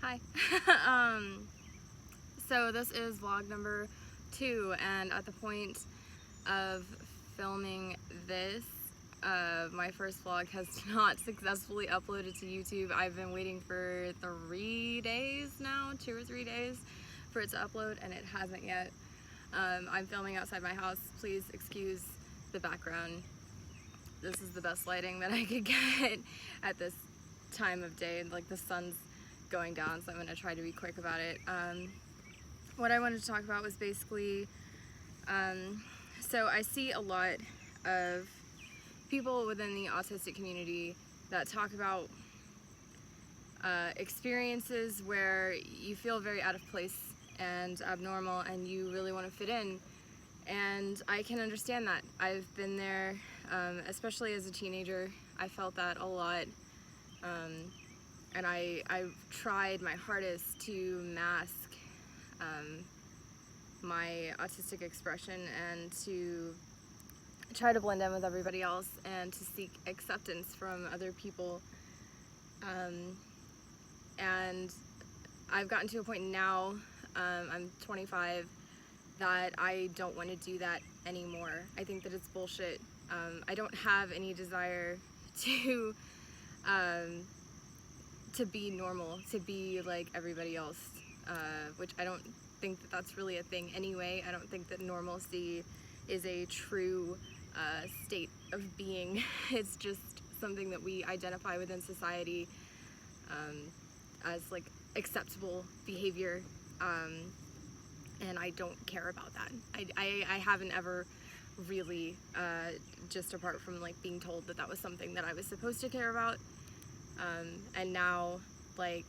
Hi. So this is vlog number 2, and at the point of filming this, my first vlog has not successfully uploaded to YouTube. I've been waiting for 3 days now, 2 or 3 days, for it to upload, and it hasn't yet. I'm filming outside my house. Please excuse the background. This is the best lighting that I could get at this time of day. Like, the sun's going down, so I'm going to try to be quick about it. What I wanted to talk about was basically, so I see a lot of people within the autistic community that talk about experiences where you feel very out of place and abnormal and you really want to fit in, and I can understand that. I've been there, especially as a teenager. I felt that a lot, and I've tried my hardest to mask my autistic expression and to try to blend in with everybody else and to seek acceptance from other people. And I've gotten to a point now, I'm 25, that I don't want to do that anymore. I think that it's bullshit. I don't have any desire to be normal, to be like everybody else, which I don't think that that's really a thing anyway. I don't think that normalcy is a true state of being. It's just something that we identify within society as like acceptable behavior, and I don't care about that. I haven't ever really, just apart from like being told that that was something that I was supposed to care about. And now, like,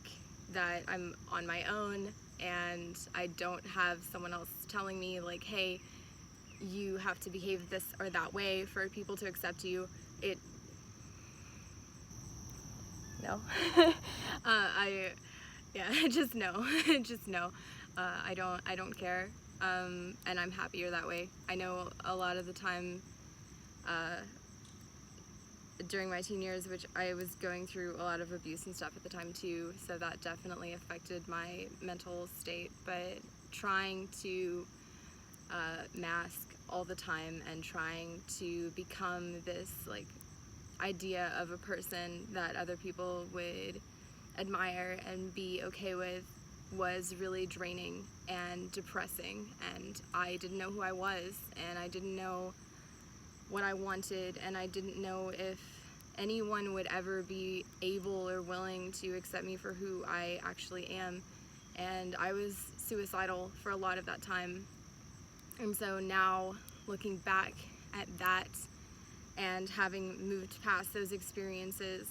that I'm on my own and I don't have someone else telling me like, hey, you have to behave this or that way for people to accept you. No. Just no. Just no. I don't care. And I'm happier that way. I know a lot of the time, during my teen years, which I was going through a lot of abuse and stuff at the time too, so that definitely affected my mental state. But trying to mask all the time and trying to become this like idea of a person that other people would admire and be okay with was really draining and depressing, and I didn't know who I was, and I didn't know what I wanted, and I didn't know if anyone would ever be able or willing to accept me for who I actually am. And I was suicidal for a lot of that time. And so now, looking back at that and having moved past those experiences,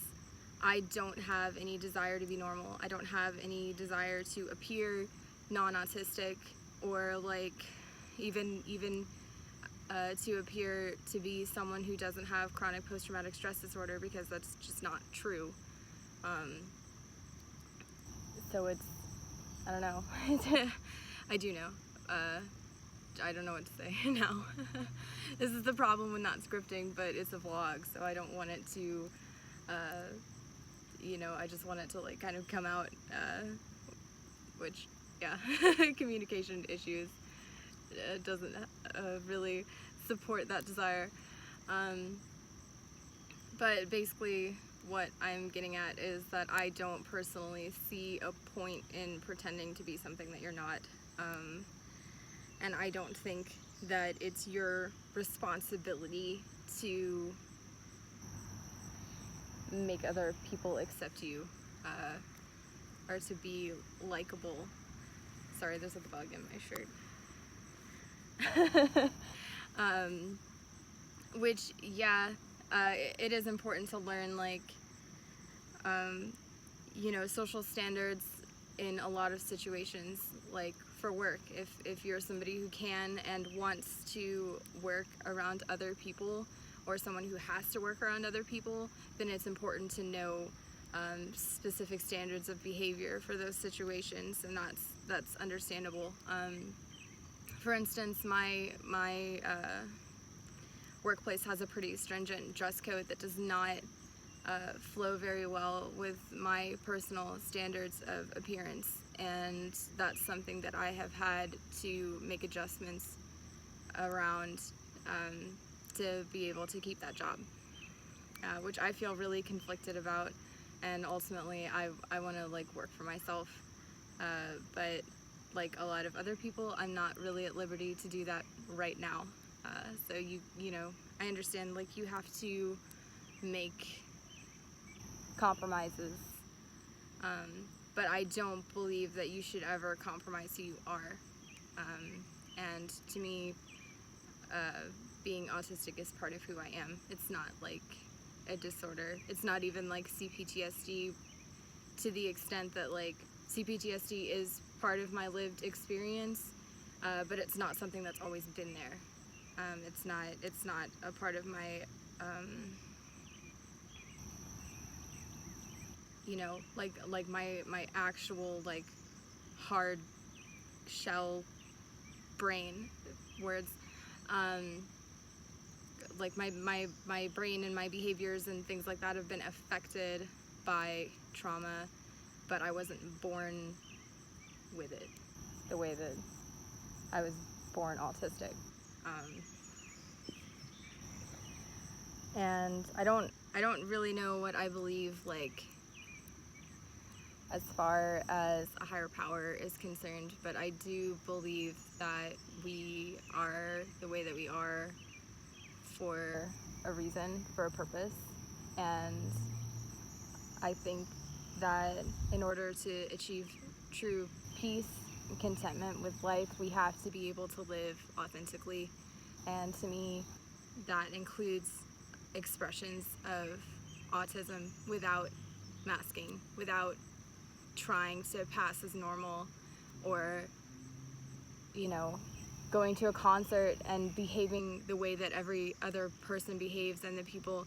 I don't have any desire to be normal. I don't have any desire to appear non-autistic, or like even to appear to be someone who doesn't have chronic post-traumatic stress disorder, because that's just not true. So it's, I don't know. I do know. I don't know what to say now. This is the problem with not scripting, but it's a vlog, so I don't want it to, I just want it to like kind of come out, which, yeah, communication issues doesn't really support that desire. But basically what I'm getting at is that I don't personally see a point in pretending to be something that you're not. And I don't think that it's your responsibility to make other people accept you, or to be likable. Sorry, there's a bug in my shirt. Which, yeah, it is important to learn, like, social standards in a lot of situations, like for work. If you're somebody who can and wants to work around other people, or someone who has to work around other people, then it's important to know specific standards of behavior for those situations, and that's understandable. For instance, my workplace has a pretty stringent dress code that does not flow very well with my personal standards of appearance, and that's something that I have had to make adjustments around to be able to keep that job, which I feel really conflicted about, and ultimately I want to like work for myself, but like a lot of other people, I'm not really at liberty to do that right now. So you know, I understand like you have to make compromises, but I don't believe that you should ever compromise who you are. And to me, being autistic is part of who I am. It's not like a disorder. It's not even like CPTSD, to the extent that like CPTSD is part of my lived experience, but it's not something that's always been there. It's not a part of my you know, like my actual like hard shell brain words, like my brain and my behaviors and things like that have been affected by trauma, but I wasn't born with it the way that I was born autistic. And I don't really know what I believe, like, as far as a higher power is concerned, but I do believe that we are the way that we are for a reason, for a purpose, and I think that in order to achieve true peace and contentment with life, we have to be able to live authentically, and to me, that includes expressions of autism without masking, without trying to pass as normal, or, you know, going to a concert and behaving the way that every other person behaves and the people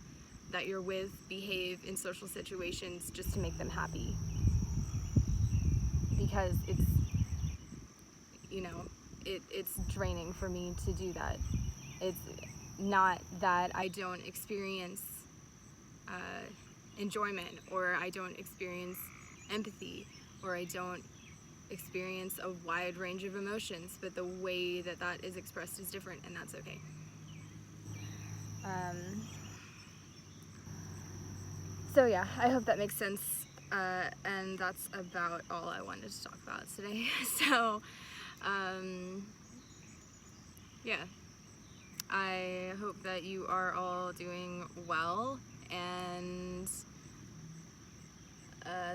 that you're with behave in social situations just to make them happy. Because it's, you know, it's draining for me to do that. It's not that I don't experience enjoyment, or I don't experience empathy, or I don't experience a wide range of emotions, but the way that that is expressed is different, and that's okay. So yeah, I hope that makes sense, and that's about all I wanted to talk about today. So yeah, I hope that you are all doing well, and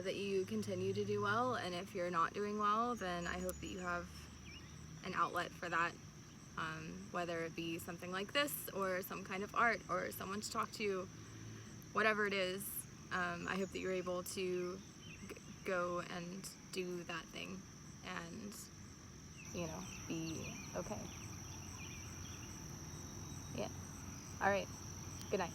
that you continue to do well, and if you're not doing well, then I hope that you have an outlet for that, whether it be something like this, or some kind of art, or someone to talk to, whatever it is. I hope that you're able to go and do that thing and, you know, be okay. Yeah. All right. Good night.